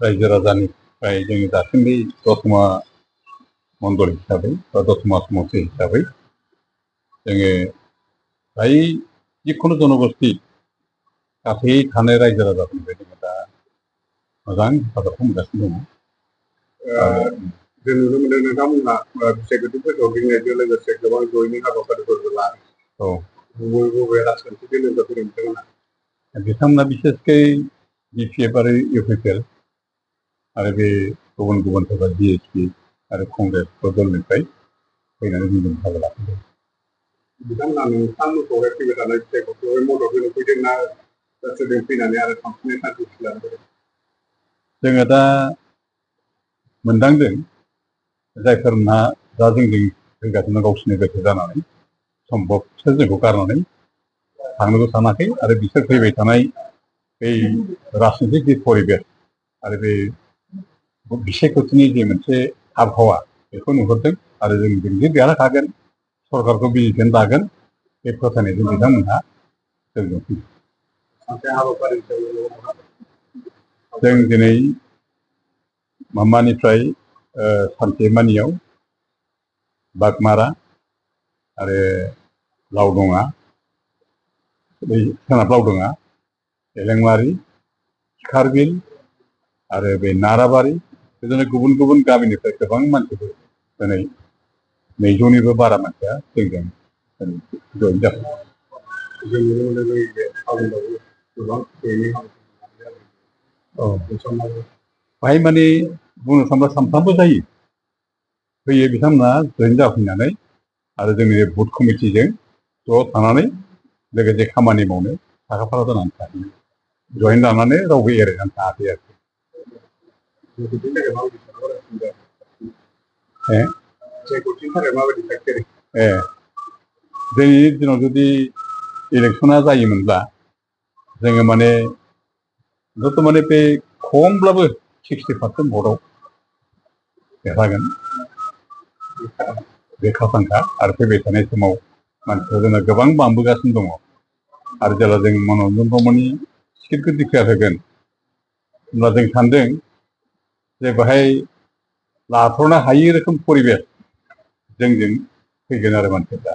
रायजो राजानिफ्राय जोङो दासिमबो दतमा मण्डल हिसाबै बा दतमा समष्टि हिसाबै जोङो फ्राय जिखुनु जनगोष्ठी गासै थानाय रायजो राजाफोरनिफ्राय जोङो दा मोजां हेफाजाबखौ मोनगासिनो दङ। जों नुनो मोनदों नोंथांमोनहा बिसायख'थिफोरखौ गिनायजों लोगोसे गोबां जयैनो हाबाफारिफोरबो लादों। बबे राजखान्थिजों लोगोसे फैदों बिथांमोना? बिथांमोना बिसेसकै BPF आरो UPPL आरो बे गुबुन गुबुन सोरबा BSP आरो कंग्रेस दलनिफ्राय फैनानै जोंजों बाहागो लाफैदों। बिथांमोना नोंथांमोनखौहाय फैबाय थानाय बिसायख'थियावहाय मदद होनो फैदोंना गासैजों फैनानै आरो थांफिननाय थांखि लानो फैदों? जोङो दा मोनदांदों जायफोरना दा जोंजों फैगासिनो गावसोरनि गोसो जानानै सम्भबसो जोंखौ गारनानै थांनोबो सानाखै आरो बिसोर फैबाय थानाय बै राजनितिक जि परिबेस आरो बे बिसायख'थिनि जे मोनसे आबहावा बेखौ नुहुरदों आरो जों जे देरहाखागोन सरकारखौ बिजिरनानै लागोन बे फोथायनायजों बिथांमोनहा जोंजों फैदों। जों दिनै मामानिफ्राय सानसेमानियाव बागमारा आरो लावदङा बै सोनाब लावदङा एलेंमारि खारबिल आरो बे नाराबारि बिदिनो गुबुन गुबुन गामिनिफ्राय गोबां मानसिफोर दिनै 200निबो बारा मानसिया जोंजों जयेन जाफैदों। जों नुनो मोनदों जोंनि बे टाउनावबो गोबां जयेनिं बाहाय माने बुंनो थाङोब्ला सानफ्रामबो जायो फैयो बिथांमोना जयेन जाफैनानै आरो जोंनि बुथ कमिटिजों ज' थानानै लोगोसे खामानि मावनो साखाफारा जानानै थाहैयो। जयेन लानानै रावबो एरायनानै थायाखै आरोखि। दिनैनि दिनाव जुदि इलेक्सना जायोमोनब्ला जोङो माने माने बे खमब्लाबो 60% भटआव देरहागोन बे खाथांखा आरो फैबाय थानाय समाव मानसिफ्रा जोंना गोबां बांबोगासिनो दङ आरो जेब्ला जों मनरन्जन ब्रह्मनि टिकेटखौ डिक्लेयार होगोन होमब्ला जों सानदों जे बेहाय लाथ्र'नो हायि रोखोम परिबेस जोंजों फैगोन आरो मानसिफ्रा